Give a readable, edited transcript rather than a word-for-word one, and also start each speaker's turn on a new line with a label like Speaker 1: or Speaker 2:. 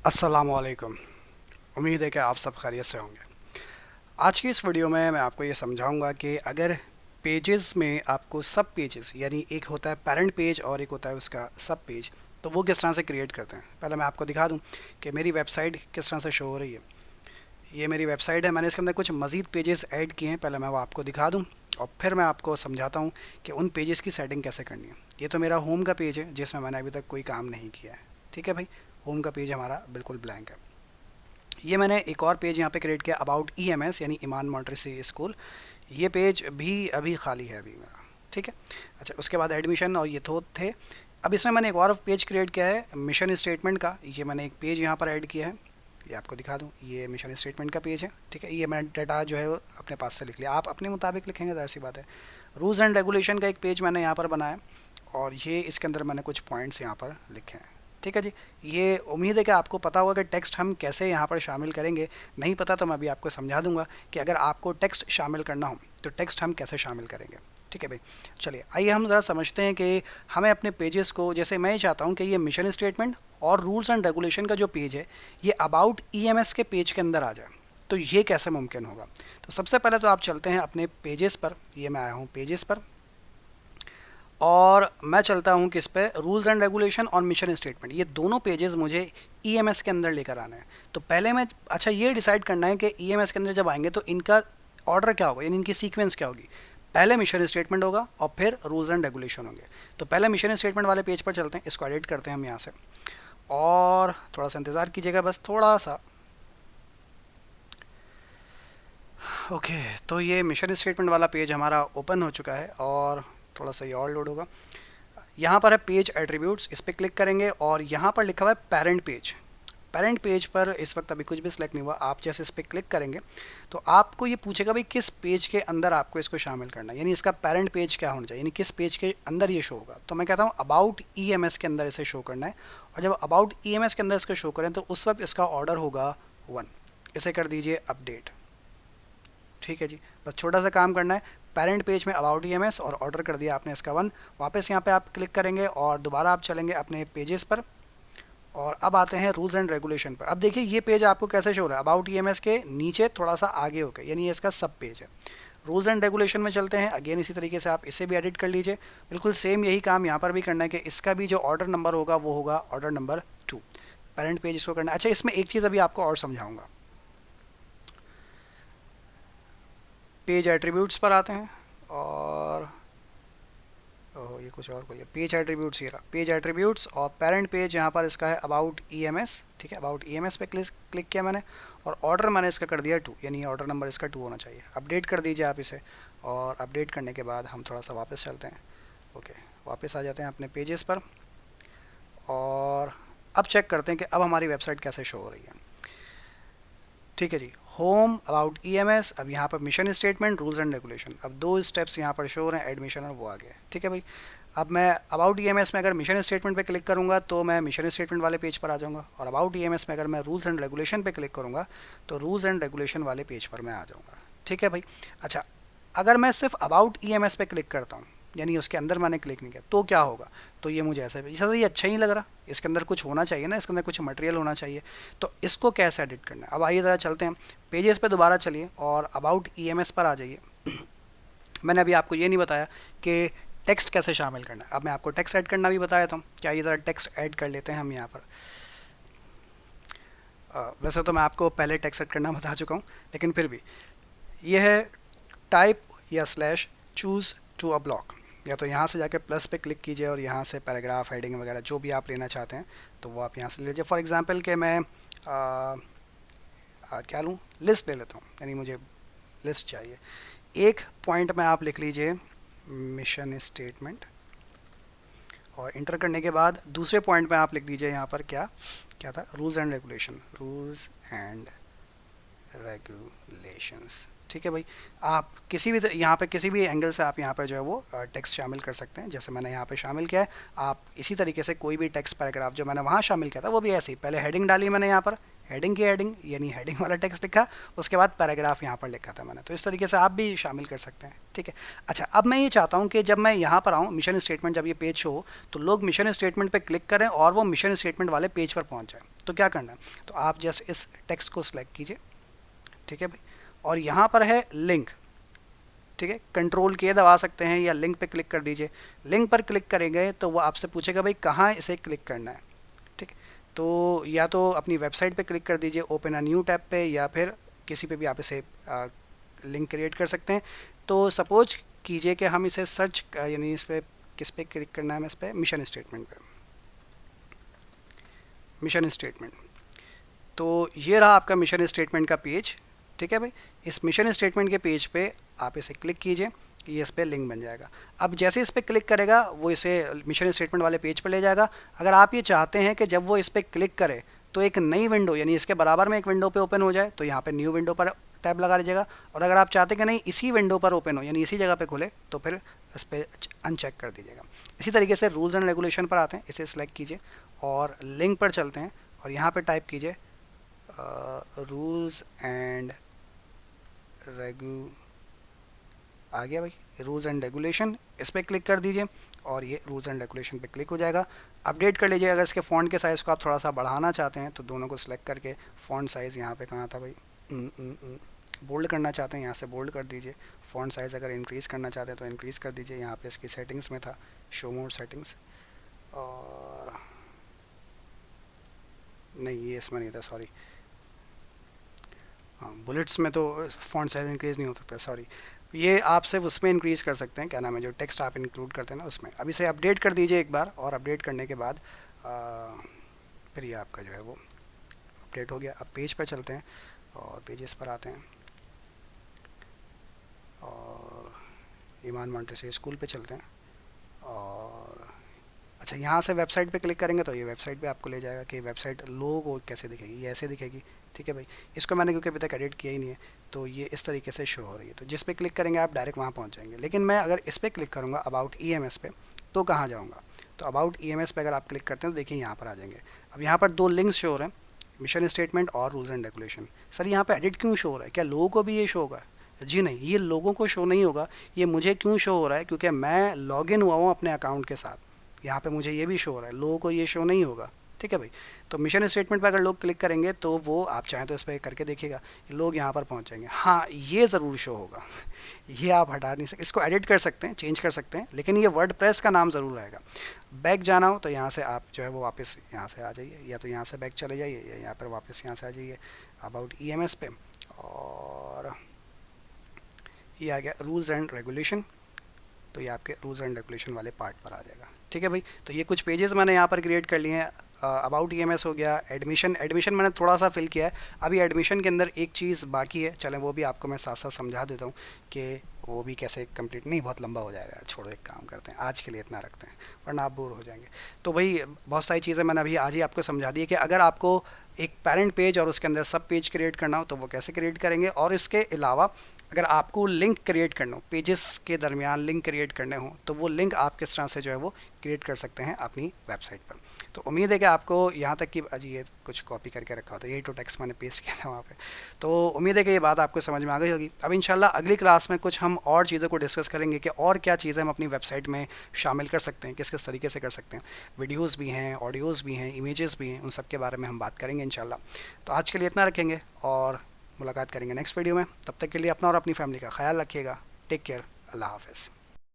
Speaker 1: अस्सलामुअलैकुम। उम्मीद है कि आप सब खैरियत से होंगे। आज की इस वीडियो में मैं आपको ये समझाऊंगा कि अगर पेजेस में आपको सब पेजेस यानी एक होता है पेरेंट पेज और एक होता है उसका सब पेज, तो वो किस तरह से क्रिएट करते हैं। पहले मैं आपको दिखा दूं कि मेरी वेबसाइट किस तरह से शो हो रही है। ये मेरी वेबसाइट है, मैंने इसके अंदर कुछ मज़ीद पेजेस ऐड किए हैं, पहले मैं वो आपको दिखा दूं और फिर मैं आपको समझाता हूँ कि उन पेजेस की सेटिंग कैसे करनी है। ये तो मेरा होम का पेज है जिसमें मैंने अभी तक कोई काम नहीं किया है। ठीक है भाई, होम का पेज हमारा बिल्कुल ब्लैंक है। ये मैंने एक और पेज यहाँ पे क्रिएट किया, अबाउट ईएमएस यानी ईमान मॉन्टेसरी स्कूल। ये पेज भी अभी खाली है अभी मेरा। ठीक है। अच्छा, उसके बाद एडमिशन और ये तो थे। अब इसमें मैंने एक और पेज क्रिएट किया है मिशन स्टेटमेंट का। ये मैंने एक पेज यहाँ पर ऐड किया है, ये आपको दिखा दूँ। ये मिशन स्टेटमेंट का पेज है। ठीक है, ये मैंने डाटा जो है वो अपने पास से लिख लिया, आप अपने मुताबिक लिखेंगे, ज़ाहिर सी बात है। रूल्स एंड रेगुलेशन का एक पेज मैंने यहाँ पर बनाया और ये इसके अंदर मैंने कुछ पॉइंट्स यहाँ पर लिखे हैं। ठीक है जी। ये उम्मीद है कि आपको पता होगा कि टेक्स्ट हम कैसे यहाँ पर शामिल करेंगे। नहीं पता तो मैं अभी आपको समझा दूंगा कि अगर आपको टेक्स्ट शामिल करना हो तो टेक्स्ट हम कैसे शामिल करेंगे। ठीक है भाई, चलिए आइए हम ज़रा समझते हैं कि हमें अपने पेजेस को, जैसे मैं चाहता हूँ कि ये मिशन स्टेटमेंट और रूल्स एंड रेगुलेशन का जो पेज है ये अबाउट ईएमएस के पेज के अंदर आ जाए, तो ये कैसे मुमकिन होगा। तो सबसे पहले तो आप चलते हैं अपने पेजेस पर। ये मैं आया हूँ पेजेस पर और मैं चलता हूँ किस पे, रूल्स एंड रेगुलेशन और मिशन स्टेटमेंट। ये दोनों पेजेस मुझे ईएमएस के अंदर लेकर आने हैं। तो पहले मैं, अच्छा, ये डिसाइड करना है कि ईएमएस के अंदर जब आएंगे तो इनका ऑर्डर क्या होगा, यानी इनकी सीक्वेंस क्या होगी। पहले मिशन स्टेटमेंट होगा और फिर रूल्स एंड रेगुलेशन होंगे। तो पहले मिशन स्टेटमेंट वाले पेज पर चलते हैं, इसको एडिट करते हैं हम यहाँ से। और थोड़ा सा इंतज़ार कीजिएगा, बस थोड़ा सा। ओके, तो ये मिशन स्टेटमेंट वाला पेज हमारा ओपन हो चुका है और थोड़ा सा ये और लोड होगा। यहाँ पर है पेज एट्रीब्यूट्स, इस पर क्लिक करेंगे और यहाँ पर लिखा हुआ है पेरेंट पेज। पेरेंट पेज पर इस वक्त अभी कुछ भी सिलेक्ट नहीं हुआ। आप जैसे इस पर क्लिक करेंगे तो आपको ये पूछेगा भाई किस पेज के अंदर आपको इसको शामिल करना है, यानी इसका पेरेंट पेज क्या होना चाहिए, यानी किस पेज के अंदर ये शो होगा। तो मैं कहता हूँ अबाउट ईएमएस के अंदर इसे शो करना है। और जब अबाउट ईएमएस के अंदर इसको शो करें तो उस वक्त इसका ऑर्डर होगा 1। इसे कर दीजिए अपडेट। ठीक है जी, बस छोटा सा काम करना है। पेरेंट पेज में अबाउट ईएमएस और ऑर्डर कर दिया आपने इसका 1। वापस यहाँ पे आप क्लिक करेंगे और दोबारा आप चलेंगे अपने पेजेस पर और अब आते हैं रूल्स एंड रेगुलेशन पर। अब देखिए ये पेज आपको कैसे शो हो रहा है, अबाउट ईएमएस के नीचे थोड़ा सा आगे होकर, यानी ये इसका सब पेज है। रूल्स एंड रेगुलेशन में चलते हैं, अगेन इसी तरीके से आप इसे भी एडिट कर लीजिए। बिल्कुल सेम यही काम यहाँ पर भी करना है कि इसका भी जो ऑर्डर नंबर होगा वो होगा ऑर्डर नंबर 2। पेरेंट पेज इसको करना है। अच्छा, इसमें एक चीज़ अभी आपको और समझाऊंगा। पेज एट्रीब्यूट्स पर आते हैं और ओह ये कुछ और कोई है, पेज एट्रीब्यूट्स, ये रहा पेज एट्रीब्यूट्स और पेरेंट पेज यहाँ पर इसका है अबाउट ईएमएस। ठीक है, अबाउट ईएमएस पे क्लिक किया मैंने और ऑर्डर मैंने इसका कर दिया 2, यानी ऑर्डर नंबर इसका 2 होना चाहिए। अपडेट कर दीजिए आप इसे और अपडेट करने के बाद हम थोड़ा सा वापस चलते हैं। ओके, वापस आ जाते हैं अपने पेजेस पर और अब चेक करते हैं कि अब हमारी वेबसाइट कैसे शो हो रही है। ठीक है जी, होम, अबाउट ईएमएस, अब यहाँ पर mission statement, rules and regulation. अब 2 स्टेप्स यहाँ पर शो हो रहे हैं, एडमिशन और वो आ गया। ठीक है भाई, अब मैं अबाउट ईएमएस में अगर मिशन स्टेटमेंट पे क्लिक करूँगा तो मैं मिशन स्टेटमेंट वाले पेज पर आ जाऊँगा और अबाउट ईएमएस में अगर मैं रूल्स एंड रेगुलेशन पे क्लिक करूँगा तो रूल्स एंड रेगुलेशन वाले पेज पर मैं आ जाऊँगा। ठीक है भाई। अच्छा, अगर मैं सिर्फ अबाउट ईएमएस पे क्लिक करता हूँ, यानी उसके अंदर मैंने क्लिक नहीं किया, तो क्या होगा। तो ये मुझे ऐसा ये अच्छा ही नहीं लग रहा, इसके अंदर कुछ होना चाहिए ना, इसके अंदर कुछ मटेरियल होना चाहिए। तो इसको कैसे एडिट करना है, अब आइए ज़रा चलते हैं पेजेस पे दोबारा चलिए और अबाउट ईएमएस पर आ जाइए। मैंने अभी आपको ये नहीं बताया कि टेक्स्ट कैसे शामिल करना है। अब मैं आपको टेक्स्ट ऐड करना भी बताया था, क्या ये ज़रा टेक्स्ट ऐड कर लेते हैं हम यहाँ पर। वैसे तो मैं आपको पहले टेक्स्ट ऐड करना बता चुका हूँ, लेकिन फिर भी ये है टाइप या slash choose to a block. या तो यहाँ से जाके प्लस पे क्लिक कीजिए और यहाँ से पैराग्राफ, हेडिंग वगैरह जो भी आप लेना चाहते हैं तो वो आप यहाँ से ले लीजिए। फॉर एग्जांपल कि मैं क्या लूँ, लिस्ट ले लेता हूँ, यानी मुझे लिस्ट चाहिए। एक पॉइंट में आप लिख लीजिए मिशन स्टेटमेंट और इंटर करने के बाद दूसरे पॉइंट में आप लिख दीजिए यहाँ पर क्या क्या था, rules and regulation, rules and regulations. ठीक है भाई, आप किसी भी यहाँ पे किसी भी एंगल से आप यहाँ पर जो है वो टेक्स्ट शामिल कर सकते हैं, जैसे मैंने यहाँ पे शामिल किया है। आप इसी तरीके से कोई भी टेक्स्ट पैराग्राफ जो मैंने वहाँ शामिल किया था वो भी ऐसे ही, पहले हेडिंग डाली मैंने यहाँ पर, हेडिंग की हेडिंग यानी हेडिंग वाला टेक्स्ट लिखा, उसके बाद पैराग्राफ यहाँ पर लिखा था मैंने। तो इस तरीके से आप भी शामिल कर सकते हैं, ठीक है। अच्छा, अब मैं ये चाहता हूँ कि जब मैं यहाँ पर आऊँ मिशन स्टेटमेंट, जब ये पेज शो हो तो लोग मिशन स्टेटमेंट पर क्लिक करें और वो मिशन स्टेटमेंट वाले पेज पर पहुँच जाए। तो क्या करना है, तो आप जस्ट इस टेक्स्ट को सिलेक्ट कीजिए, ठीक है भाई, और यहाँ पर है लिंक, ठीक है, कंट्रोल के दबा सकते हैं या लिंक पे क्लिक कर दीजिए। लिंक पर क्लिक करेंगे तो वो आपसे पूछेगा भाई कहाँ इसे क्लिक करना है, ठीक है। तो या तो अपनी वेबसाइट पे क्लिक कर दीजिए ओपन अ न्यू टैब पे, या फिर किसी पे भी आप इसे लिंक क्रिएट कर सकते हैं। तो सपोज कीजिए कि हम इसे सर्च यानी इस पर किस पे क्लिक करना है, हमें इस पर मिशन स्टेटमेंट पे, मिशन स्टेटमेंट। तो ये रहा आपका मिशन स्टेटमेंट का पेज, ठीक है भाई। इस मिशन स्टेटमेंट के पेज पे आप इसे क्लिक कीजिए, ये इस पर लिंक बन जाएगा। अब जैसे इस पर क्लिक करेगा वो इसे मिशन स्टेटमेंट वाले पेज पर ले जाएगा। अगर आप ये चाहते हैं कि जब वो इस पर क्लिक करे तो एक नई विंडो यानी इसके बराबर में एक विंडो पे ओपन हो जाए, तो यहाँ पे न्यू विंडो पर टैब लगा लीजिएगा। और अगर आप चाहते हैं कि नहीं इसी विंडो पर ओपन हो यानी इसी जगह पे खुले, तो फिर इस पर अनचेक कर दीजिएगा। इसी तरीके से रूल्स एंड रेगुलेशन पर आते हैं, इसे सिलेक्ट कीजिए और लिंक पर चलते हैं और यहाँ पर टाइप कीजिए रूल्स एंड रेगू, आ गया भाई रूल्स एंड रेगुलेशन, इस पर क्लिक कर दीजिए और ये रूल्स एंड रेगुलेशन पे क्लिक हो जाएगा। अपडेट कर लीजिए, अगर इसके फ़ॉन्ट के साइज़ को आप थोड़ा सा बढ़ाना चाहते हैं तो दोनों को सिलेक्ट करके फ़ॉन्ट साइज़ यहाँ पे कहाँ था भाई, बोल्ड करना चाहते हैं यहाँ से बोल्ड कर दीजिए। फ़ॉन्ट साइज़ अगर इंक्रीज़ करना चाहते हैं तो इंक्रीज़ कर दीजिए, यहाँ पे इसकी सेटिंग्स में था शो मोर सेटिंग्स, और नहीं ये इसमें नहीं था सॉरी, हाँ बुलेट्स में तो फ़ॉन्ट साइज़ इंक्रीज़ नहीं हो सकता, सॉरी। ये आप सिर्फ उसमें इंक्रीज़ कर सकते हैं, क्या नाम है, जो टेक्स्ट आप इंक्लूड करते हैं ना उसमें। अब इसे अपडेट कर दीजिए एक बार, और अपडेट करने के बाद फिर ये आपका जो है वो अपडेट हो गया। अब पेज पर चलते हैं और पेजेस पर आते हैं और ईमान मॉन्टेसरी स्कूल पे चलते हैं। और अच्छा, यहाँ से वेबसाइट पे क्लिक करेंगे तो ये वेबसाइट पे आपको ले जाएगा कि वेबसाइट लोगो कैसे दिखेगी, ये ऐसे दिखेगी, ठीक है भाई। इसको मैंने क्योंकि अभी तक एडिट किया ही नहीं है तो ये इस तरीके से शो हो रही है। तो जिस पे क्लिक करेंगे आप डायरेक्ट वहाँ पहुँच जाएंगे। लेकिन मैं अगर इस पर क्लिक करूँगा अबाउट EMS पे, तो कहाँ जाऊँगा, तो अबाउट EMS पे अगर आप क्लिक करते हैं तो देखिए यहाँ पर आ जाएंगे। अब यहाँ पर दो लिंक्स शो हो रहे हैं, मिशन स्टेटमेंट और रूल्स एंड रेगुलेशन। सर यहाँ पर एडिट क्यों शो हो रहा है, क्या लोगों को भी ये शो होगा? जी नहीं, ये लोगों को शो नहीं होगा। ये मुझे क्यों शो हो रहा है, क्योंकि मैं लॉगिन हुआ हूँ अपने अकाउंट के साथ, यहाँ पे मुझे ये भी शो हो रहा है, लोगों को ये शो नहीं होगा, ठीक है भाई। तो मिशन स्टेटमेंट पर अगर लोग क्लिक करेंगे तो वो आप चाहें तो इस पर करके देखिएगा, लोग यहाँ पर पहुँच जाएंगे। हाँ ये ज़रूर शो होगा ये आप हटा नहीं सकते, इसको एडिट कर सकते हैं, चेंज कर सकते हैं, लेकिन ये वर्डप्रेस का नाम ज़रूर रहेगा। बैक जाना हो तो यहाँ से आप जो है वो वापस यहाँ से आ जाइए, या तो यहाँ से बैक चले जाइए या यहाँ पर वापस यहाँ से आ जाइए अबाउट EMS पे, और ये आ गया रूल्स एंड रेगुलेशन। तो ये आपके रूल्स एंड रेगुलेशन वाले पार्ट पर आ जाएगा, ठीक है भाई। तो ये कुछ पेजेस मैंने यहाँ पर क्रिएट कर लिए हैं। अबाउट EMS हो गया, एडमिशन मैंने थोड़ा सा फिल किया है, अभी एडमिशन के अंदर एक चीज़ बाकी है, चलें वो भी आपको मैं साथ साथ समझा देता हूँ कि वो भी कैसे कंप्लीट, नहीं बहुत लंबा हो जाएगा, छोड़ो एक काम करते हैं आज के लिए इतना रखते हैं वरना आप बोर हो जाएंगे। तो भाई बहुत सारी चीज़ें मैंने अभी आज ही आपको समझा दी है कि अगर आपको एक पेरेंट पेज और उसके अंदर सब पेज क्रिएट करना हो तो वो कैसे क्रिएट करेंगे, और इसके अलावा अगर आपको लिंक क्रिएट करना हो, पेजेस के दरमियान लिंक क्रिएट करने हो, तो वो लिंक आप किस तरह से जो है वो क्रिएट कर सकते हैं अपनी वेबसाइट पर। तो उम्मीद है कि आपको यहाँ तक कि अजी ये कुछ कॉपी करके रखा होता है, यही तो टेक्स्ट मैंने पेस्ट किया था वहाँ पे। तो उम्मीद है कि ये बात आपको समझ में आ गई होगी। अब इंशाल्लाह अगली क्लास में कुछ हम और चीज़ों को डिस्कस करेंगे कि और क्या चीज़ें हम अपनी वेबसाइट में शामिल कर सकते हैं, किस किस तरीके से कर सकते हैं। वीडियोज़ भी हैं, ऑडियोज़ भी हैं, इमेजेस भी हैं, उन सब के बारे में हम बात करेंगे इंशाल्लाह। तो आज के लिए इतना रखेंगे और मुलाकात करेंगे नेक्स्ट वीडियो में। तब तक के लिए अपना और अपनी फैमिली का ख्याल रखिएगा। टेक केयर, अल्लाह हाफ़िज़।